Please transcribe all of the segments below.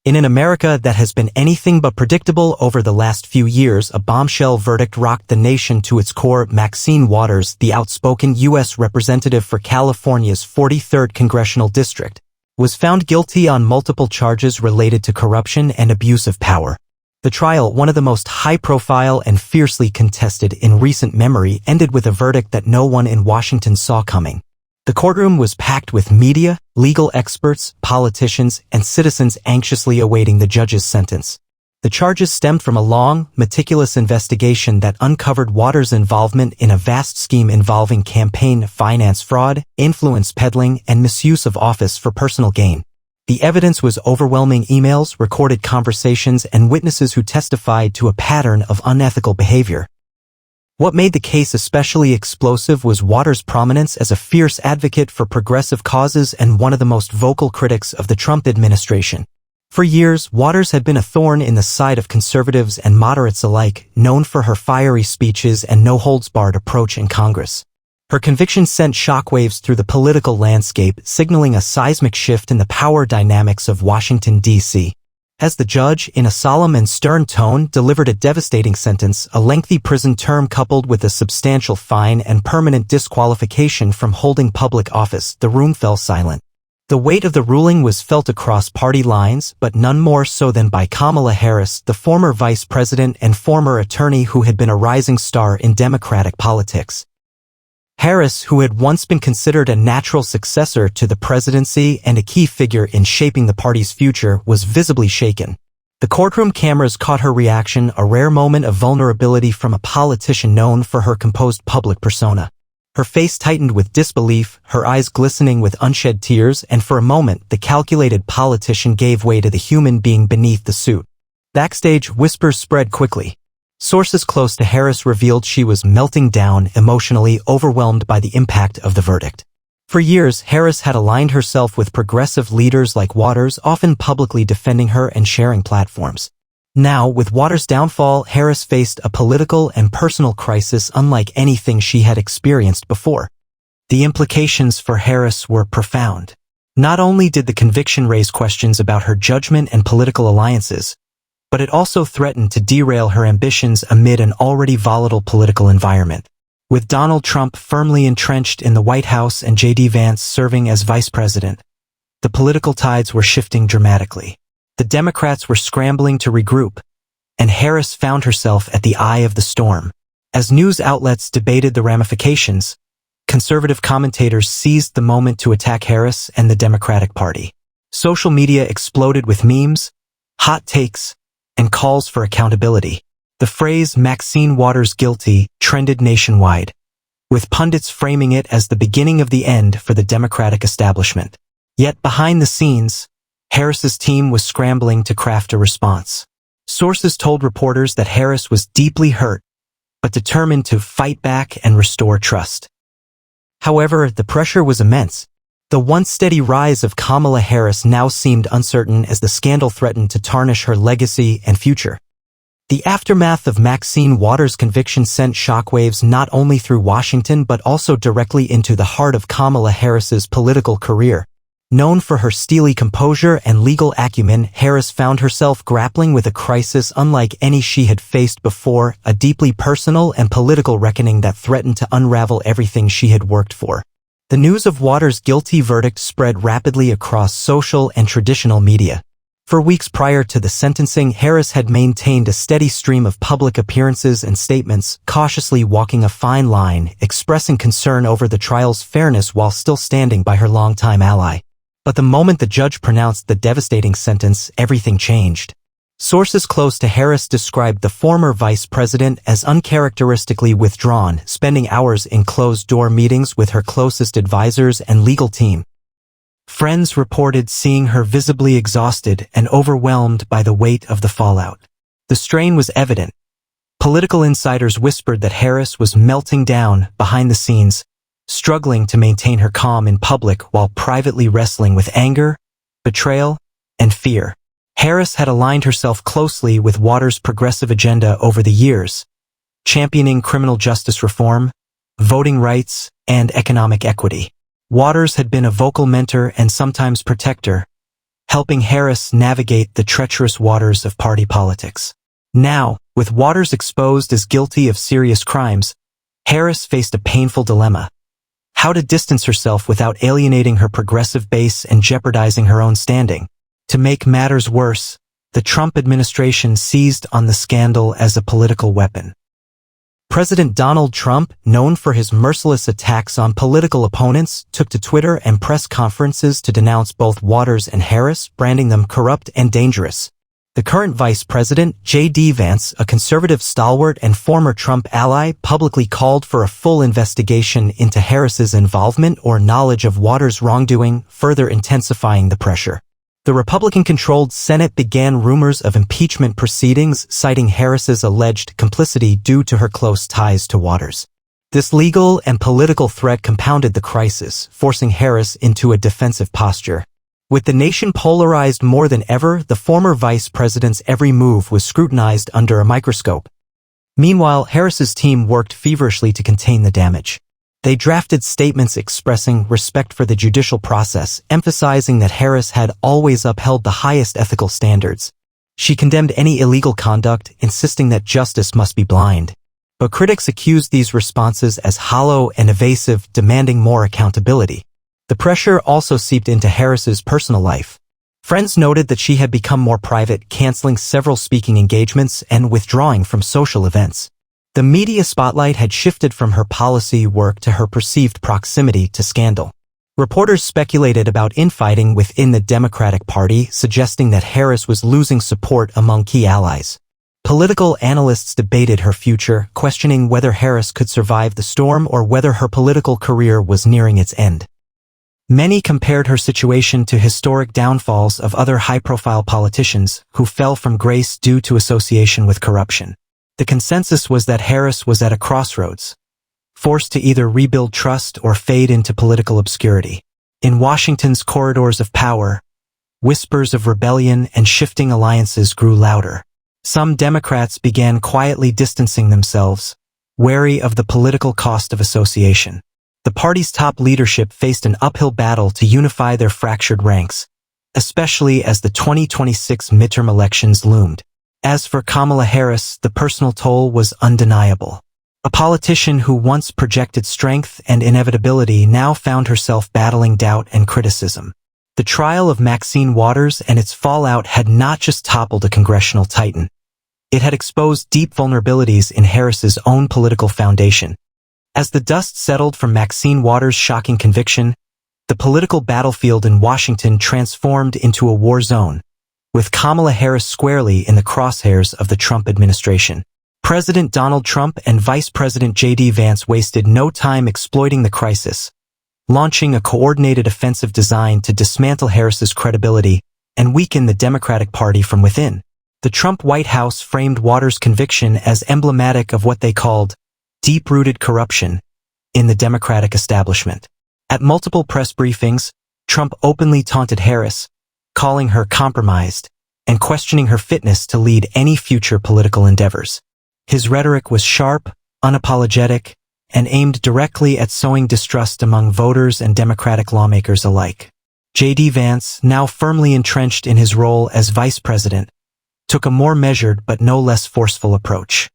In an America that has been anything but predictable over the last few years, a bombshell verdict rocked the nation to its core. Maxine Waters, the outspoken U.S. representative for California's 43rd Congressional District, was found guilty on multiple charges related to corruption and abuse of power. The trial, one of the most high-profile and fiercely contested in recent memory, ended with a verdict that no one in Washington saw coming. The courtroom was packed with media, legal experts, politicians, and citizens anxiously awaiting the judge's sentence. The charges stemmed from a long, meticulous investigation that uncovered Waters' involvement in a vast scheme involving campaign finance fraud, influence peddling, and misuse of office for personal gain. The evidence was overwhelming: emails, recorded conversations, and witnesses who testified to a pattern of unethical behavior. What made the case especially explosive was Waters' prominence as a fierce advocate for progressive causes and one of the most vocal critics of the Trump administration. For years, Waters had been a thorn in the side of conservatives and moderates alike, known for her fiery speeches and no-holds-barred approach in Congress. Her conviction sent shockwaves through the political landscape, signaling a seismic shift in the power dynamics of Washington, D.C. As the judge, in a solemn and stern tone, delivered a devastating sentence, a lengthy prison term coupled with a substantial fine and permanent disqualification from holding public office, the room fell silent. The weight of the ruling was felt across party lines, but none more so than by Kamala Harris, the former vice president and former attorney who had been a rising star in Democratic politics. Harris, who had once been considered a natural successor to the presidency and a key figure in shaping the party's future, was visibly shaken. The courtroom cameras caught her reaction, a rare moment of vulnerability from a politician known for her composed public persona. Her face tightened with disbelief, her eyes glistening with unshed tears, and for a moment, the calculated politician gave way to the human being beneath the suit. Backstage, whispers spread quickly. Sources close to Harris revealed she was melting down, emotionally overwhelmed by the impact of the verdict. For years, Harris had aligned herself with progressive leaders like Waters, often publicly defending her and sharing platforms. Now, with Waters' downfall, Harris faced a political and personal crisis unlike anything she had experienced before. The implications for Harris were profound. Not only did the conviction raise questions about her judgment and political alliances, but it also threatened to derail her ambitions amid an already volatile political environment. With Donald Trump firmly entrenched in the White House and J.D. Vance serving as vice president, the political tides were shifting dramatically. The Democrats were scrambling to regroup, and Harris found herself at the eye of the storm. As news outlets debated the ramifications, conservative commentators seized the moment to attack Harris and the Democratic Party. Social media exploded with memes, hot takes, and calls for accountability. The phrase "Maxine Waters guilty" trended nationwide, with pundits framing it as the beginning of the end for the Democratic establishment. Yet behind the scenes, Harris's team was scrambling to craft a response. Sources told reporters that Harris was deeply hurt, but determined to fight back and restore trust. However, the pressure was immense. The once steady rise of Kamala Harris now seemed uncertain as the scandal threatened to tarnish her legacy and future. The aftermath of Maxine Waters' conviction sent shockwaves not only through Washington but also directly into the heart of Kamala Harris's political career. Known for her steely composure and legal acumen, Harris found herself grappling with a crisis unlike any she had faced before, a deeply personal and political reckoning that threatened to unravel everything she had worked for. The news of Waters' guilty verdict spread rapidly across social and traditional media. For weeks prior to the sentencing, Harris had maintained a steady stream of public appearances and statements, cautiously walking a fine line, expressing concern over the trial's fairness while still standing by her longtime ally. But the moment the judge pronounced the devastating sentence, everything changed. Sources close to Harris described the former vice president as uncharacteristically withdrawn, spending hours in closed-door meetings with her closest advisors and legal team. Friends reported seeing her visibly exhausted and overwhelmed by the weight of the fallout. The strain was evident. Political insiders whispered that Harris was melting down behind the scenes, struggling to maintain her calm in public while privately wrestling with anger, betrayal, and fear. Harris had aligned herself closely with Waters' progressive agenda over the years, championing criminal justice reform, voting rights, and economic equity. Waters had been a vocal mentor and sometimes protector, helping Harris navigate the treacherous waters of party politics. Now, with Waters exposed as guilty of serious crimes, Harris faced a painful dilemma: how to distance herself without alienating her progressive base and jeopardizing her own standing. To make matters worse, the Trump administration seized on the scandal as a political weapon. President Donald Trump, known for his merciless attacks on political opponents, took to Twitter and press conferences to denounce both Waters and Harris, branding them corrupt and dangerous. The current Vice President, J.D. Vance, a conservative stalwart and former Trump ally, publicly called for a full investigation into Harris's involvement or knowledge of Waters' wrongdoing, further intensifying the pressure. The Republican-controlled Senate began rumors of impeachment proceedings, citing Harris's alleged complicity due to her close ties to Waters. This legal and political threat compounded the crisis, forcing Harris into a defensive posture. With the nation polarized more than ever, the former vice president's every move was scrutinized under a microscope. Meanwhile, Harris's team worked feverishly to contain the damage. They drafted statements expressing respect for the judicial process, emphasizing that Harris had always upheld the highest ethical standards. She condemned any illegal conduct, insisting that justice must be blind. But critics accused these responses as hollow and evasive, demanding more accountability. The pressure also seeped into Harris's personal life. Friends noted that she had become more private, canceling several speaking engagements and withdrawing from social events. The media spotlight had shifted from her policy work to her perceived proximity to scandal. Reporters speculated about infighting within the Democratic Party, suggesting that Harris was losing support among key allies. Political analysts debated her future, questioning whether Harris could survive the storm or whether her political career was nearing its end. Many compared her situation to historic downfalls of other high-profile politicians who fell from grace due to association with corruption. The consensus was that Harris was at a crossroads, forced to either rebuild trust or fade into political obscurity. In Washington's corridors of power, whispers of rebellion and shifting alliances grew louder. Some Democrats began quietly distancing themselves, wary of the political cost of association. The party's top leadership faced an uphill battle to unify their fractured ranks, especially as the 2026 midterm elections loomed. As for Kamala Harris, the personal toll was undeniable. A politician who once projected strength and inevitability now found herself battling doubt and criticism. The trial of Maxine Waters and its fallout had not just toppled a congressional titan. It had exposed deep vulnerabilities in Harris's own political foundation. As the dust settled from Maxine Waters' shocking conviction, the political battlefield in Washington transformed into a war zone, with Kamala Harris squarely in the crosshairs of the Trump administration. President Donald Trump and Vice President J.D. Vance wasted no time exploiting the crisis, launching a coordinated offensive designed to dismantle Harris's credibility and weaken the Democratic Party from within. The Trump White House framed Waters' conviction as emblematic of what they called deep-rooted corruption in the Democratic establishment. At multiple press briefings, Trump openly taunted Harris, calling her compromised and questioning her fitness to lead any future political endeavors. His rhetoric was sharp, unapologetic, and aimed directly at sowing distrust among voters and Democratic lawmakers alike. J.D. Vance, now firmly entrenched in his role as vice president, took a more measured but no less forceful approach.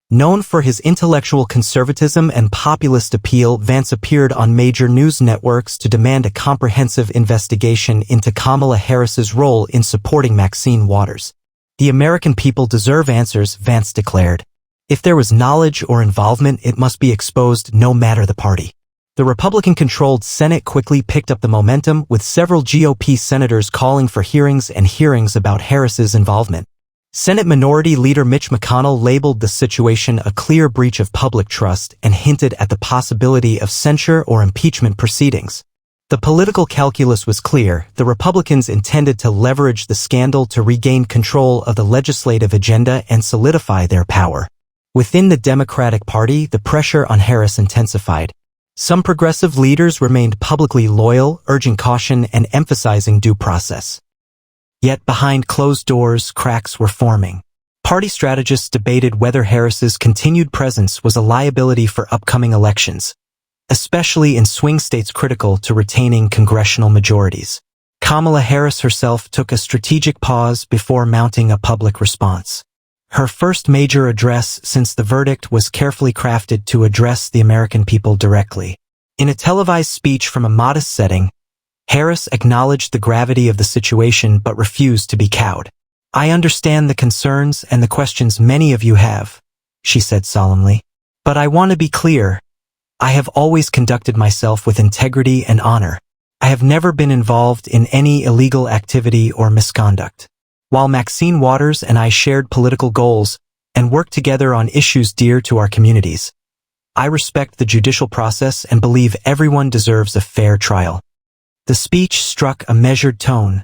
Known for his intellectual conservatism and populist appeal, Vance appeared on major news networks to demand a comprehensive investigation into Kamala Harris's role in supporting Maxine Waters. The American people deserve answers, Vance declared. If there was knowledge or involvement, it must be exposed no matter the party. The Republican-controlled Senate quickly picked up the momentum, with several GOP senators calling for hearings about Harris's involvement. Senate Minority Leader Mitch McConnell labeled the situation a clear breach of public trust and hinted at the possibility of censure or impeachment proceedings. The political calculus was clear. The Republicans intended to leverage the scandal to regain control of the legislative agenda and solidify their power. Within the Democratic Party, the pressure on Harris intensified. Some progressive leaders remained publicly loyal, urging caution and emphasizing due process. Yet behind closed doors, cracks were forming. Party strategists debated whether Harris's continued presence was a liability for upcoming elections, especially in swing states critical to retaining congressional majorities. Kamala Harris herself took a strategic pause before mounting a public response. Her first major address since the verdict was carefully crafted to address the American people directly. In a televised speech from a modest setting, Harris acknowledged the gravity of the situation but refused to be cowed. "I understand the concerns and the questions many of you have," she said solemnly. "But I want to be clear. I have always conducted myself with integrity and honor. I have never been involved in any illegal activity or misconduct. While Maxine Waters and I shared political goals and worked together on issues dear to our communities, I respect the judicial process and believe everyone deserves a fair trial." The speech struck a measured tone,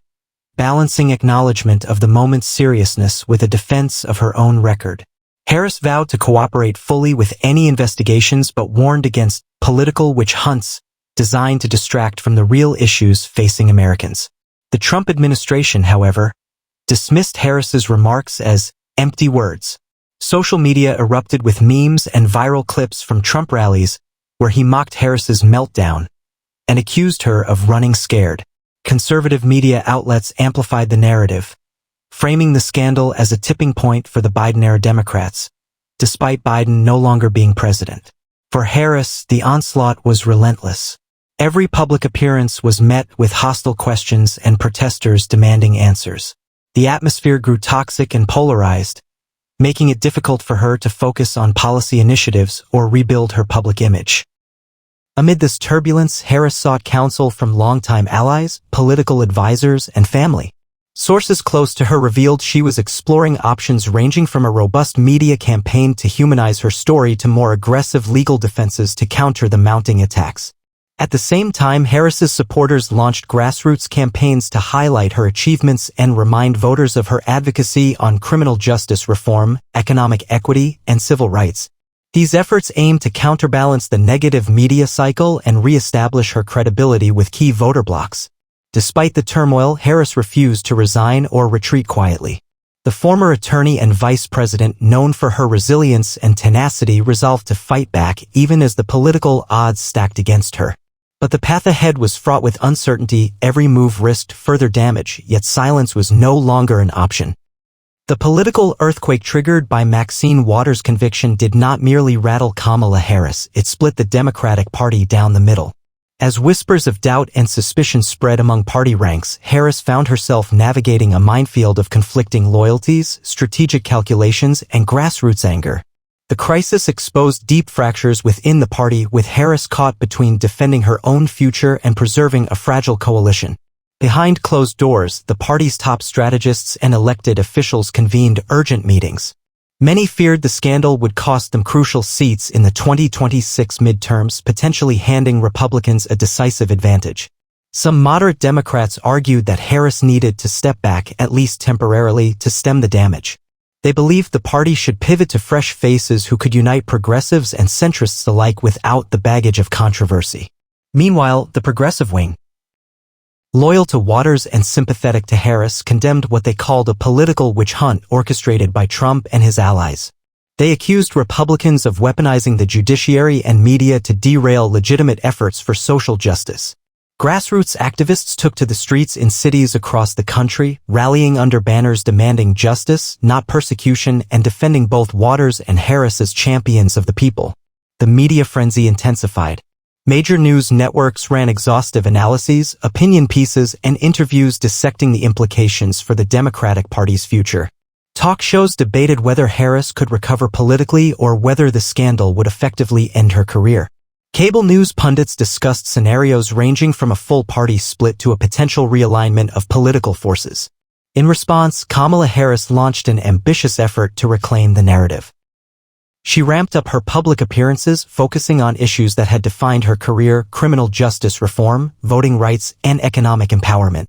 balancing acknowledgement of the moment's seriousness with a defense of her own record. Harris vowed to cooperate fully with any investigations but warned against political witch hunts designed to distract from the real issues facing Americans. The Trump administration, however, dismissed Harris's remarks as empty words. Social media erupted with memes and viral clips from Trump rallies where he mocked Harris's meltdown and accused her of running scared. Conservative media outlets amplified the narrative, framing the scandal as a tipping point for the Biden-era Democrats, despite Biden no longer being president. For Harris, the onslaught was relentless. Every public appearance was met with hostile questions and protesters demanding answers. The atmosphere grew toxic and polarized, making it difficult for her to focus on policy initiatives or rebuild her public image. Amid this turbulence, Harris sought counsel from longtime allies, political advisors, and family. Sources close to her revealed she was exploring options ranging from a robust media campaign to humanize her story to more aggressive legal defenses to counter the mounting attacks. At the same time, Harris's supporters launched grassroots campaigns to highlight her achievements and remind voters of her advocacy on criminal justice reform, economic equity, and civil rights. These efforts aim to counterbalance the negative media cycle and re-establish her credibility with key voter blocs. Despite the turmoil, Harris refused to resign or retreat quietly. The former attorney and vice president, known for her resilience and tenacity, resolved to fight back even as the political odds stacked against her. But the path ahead was fraught with uncertainty. Every move risked further damage, yet silence was no longer an option. The political earthquake triggered by Maxine Waters' conviction did not merely rattle Kamala Harris, it split the Democratic Party down the middle. As whispers of doubt and suspicion spread among party ranks, Harris found herself navigating a minefield of conflicting loyalties, strategic calculations, and grassroots anger. The crisis exposed deep fractures within the party, with Harris caught between defending her own future and preserving a fragile coalition. Behind closed doors, the party's top strategists and elected officials convened urgent meetings. Many feared the scandal would cost them crucial seats in the 2026 midterms, potentially handing Republicans a decisive advantage. Some moderate Democrats argued that Harris needed to step back, at least temporarily, to stem the damage. They believed the party should pivot to fresh faces who could unite progressives and centrists alike without the baggage of controversy. Meanwhile, the progressive wing, loyal to Waters and sympathetic to Harris, condemned what they called a political witch hunt orchestrated by Trump and his allies. They accused Republicans of weaponizing the judiciary and media to derail legitimate efforts for social justice. Grassroots activists took to the streets in cities across the country, rallying under banners demanding justice, not persecution, and defending both Waters and Harris as champions of the people. The media frenzy intensified. Major news networks ran exhaustive analyses, opinion pieces, and interviews dissecting the implications for the Democratic Party's future. Talk shows debated whether Harris could recover politically or whether the scandal would effectively end her career. Cable news pundits discussed scenarios ranging from a full party split to a potential realignment of political forces. In response, Kamala Harris launched an ambitious effort to reclaim the narrative. She ramped up her public appearances, focusing on issues that had defined her career: criminal justice reform, voting rights, and economic empowerment.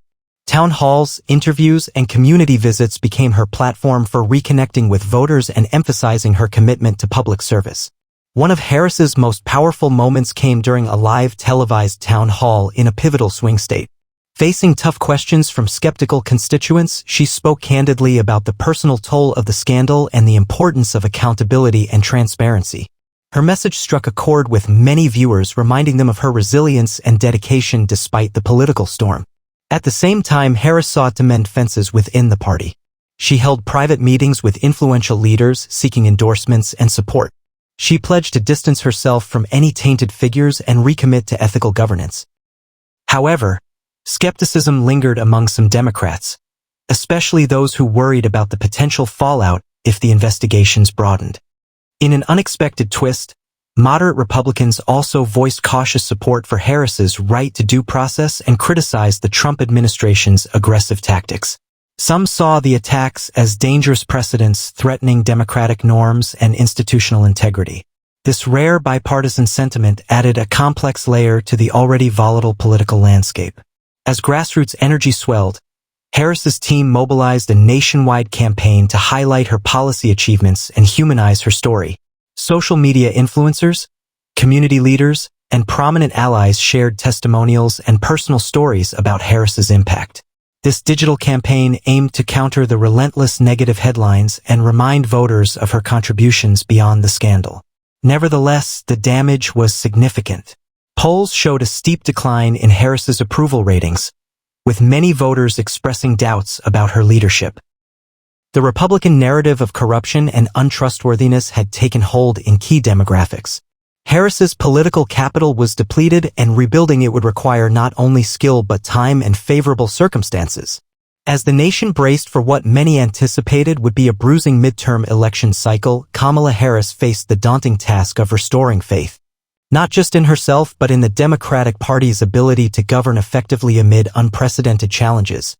Town halls, interviews, and community visits became her platform for reconnecting with voters and emphasizing her commitment to public service. One of Harris's most powerful moments came during a live televised town hall in a pivotal swing state. Facing tough questions from skeptical constituents, she spoke candidly about the personal toll of the scandal and the importance of accountability and transparency. Her message struck a chord with many viewers, reminding them of her resilience and dedication despite the political storm. At the same time, Harris sought to mend fences within the party. She held private meetings with influential leaders seeking endorsements and support. She pledged to distance herself from any tainted figures and recommit to ethical governance. However, skepticism lingered among some Democrats, especially those who worried about the potential fallout if the investigations broadened. In an unexpected twist, moderate Republicans also voiced cautious support for Harris's right to due process and criticized the Trump administration's aggressive tactics. Some saw the attacks as dangerous precedents threatening democratic norms and institutional integrity. This rare bipartisan sentiment added a complex layer to the already volatile political landscape. As grassroots energy swelled, Harris's team mobilized a nationwide campaign to highlight her policy achievements and humanize her story. Social media influencers, community leaders, and prominent allies shared testimonials and personal stories about Harris's impact. This digital campaign aimed to counter the relentless negative headlines and remind voters of her contributions beyond the scandal. Nevertheless, the damage was significant. Polls showed a steep decline in Harris's approval ratings, with many voters expressing doubts about her leadership. The Republican narrative of corruption and untrustworthiness had taken hold in key demographics. Harris's political capital was depleted, and rebuilding it would require not only skill but time and favorable circumstances. As the nation braced for what many anticipated would be a bruising midterm election cycle, Kamala Harris faced the daunting task of restoring faith, not just in herself but in the Democratic Party's ability to govern effectively amid unprecedented challenges.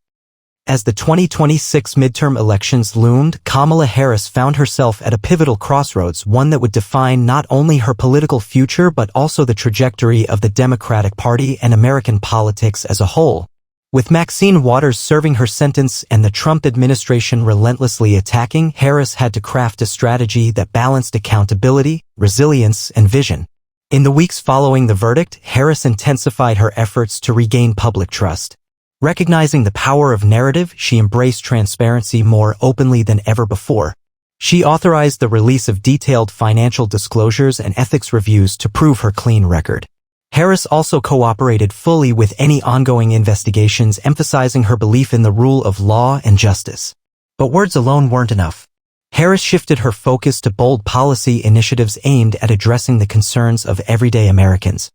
As the 2026 midterm elections loomed, Kamala Harris found herself at a pivotal crossroads, one that would define not only her political future but also the trajectory of the Democratic Party and American politics as a whole. With Maxine Waters serving her sentence and the Trump administration relentlessly attacking, Harris had to craft a strategy that balanced accountability, resilience, and vision. In the weeks following the verdict, Harris intensified her efforts to regain public trust. Recognizing the power of narrative, she embraced transparency more openly than ever before. She authorized the release of detailed financial disclosures and ethics reviews to prove her clean record. Harris also cooperated fully with any ongoing investigations, emphasizing her belief in the rule of law and justice. But words alone weren't enough. Harris shifted her focus to bold policy initiatives aimed at addressing the concerns of everyday Americans.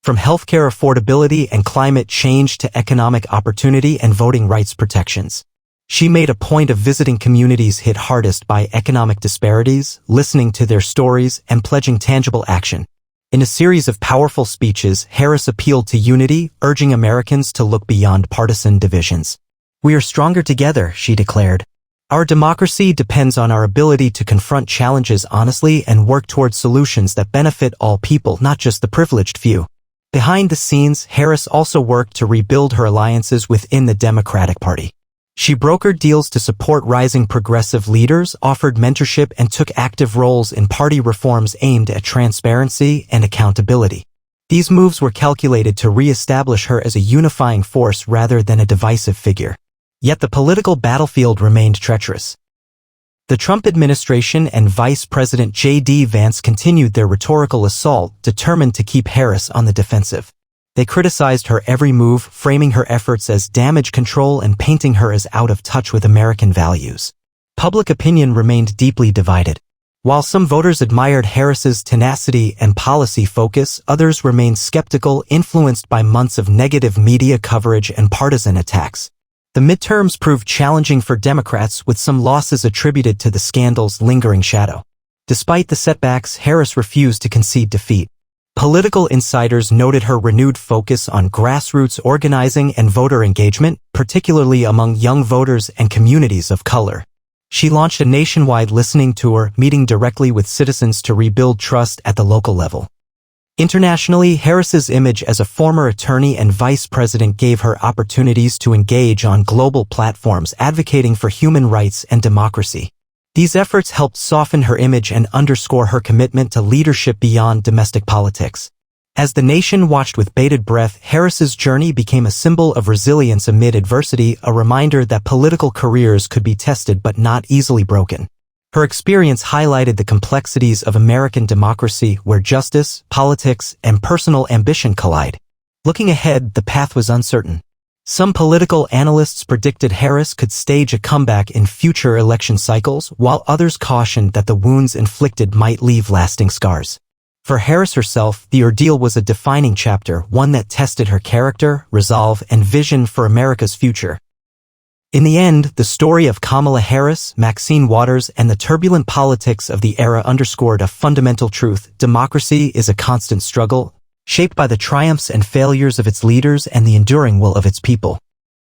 From healthcare affordability and climate change to economic opportunity and voting rights protections. She made a point of visiting communities hit hardest by economic disparities, listening to their stories, and pledging tangible action. In a series of powerful speeches, Harris appealed to unity, urging Americans to look beyond partisan divisions. "We are stronger together," she declared. "Our democracy depends on our ability to confront challenges honestly and work towards solutions that benefit all people, not just the privileged few." Behind the scenes, Harris also worked to rebuild her alliances within the Democratic Party. She brokered deals to support rising progressive leaders, offered mentorship, and took active roles in party reforms aimed at transparency and accountability. These moves were calculated to re-establish her as a unifying force rather than a divisive figure. Yet the political battlefield remained treacherous. The Trump administration and Vice President Vance continued their rhetorical assault, determined to keep Harris on the defensive. They criticized her every move, framing her efforts as damage control and painting her as out of touch with American values. Public opinion remained deeply divided. While some voters admired Harris's tenacity and policy focus, others remained skeptical, influenced by months of negative media coverage and partisan attacks. The midterms proved challenging for Democrats, with some losses attributed to the scandal's lingering shadow. Despite the setbacks, Harris refused to concede defeat. Political insiders noted her renewed focus on grassroots organizing and voter engagement, particularly among young voters and communities of color. She launched a nationwide listening tour, meeting directly with citizens to rebuild trust at the local level. Internationally, Harris's image as a former attorney and vice president gave her opportunities to engage on global platforms advocating for human rights and democracy. These efforts helped soften her image and underscore her commitment to leadership beyond domestic politics. As the nation watched with bated breath, Harris's journey became a symbol of resilience amid adversity, a reminder that political careers could be tested but not easily broken. Her experience highlighted the complexities of American democracy, where justice, politics, and personal ambition collide. Looking ahead, the path was uncertain. Some political analysts predicted Harris could stage a comeback in future election cycles, while others cautioned that the wounds inflicted might leave lasting scars. For Harris herself, the ordeal was a defining chapter, one that tested her character, resolve, and vision for America's future. In the end, the story of Kamala Harris, Maxine Waters, and the turbulent politics of the era underscored a fundamental truth: democracy is a constant struggle, shaped by the triumphs and failures of its leaders and the enduring will of its people.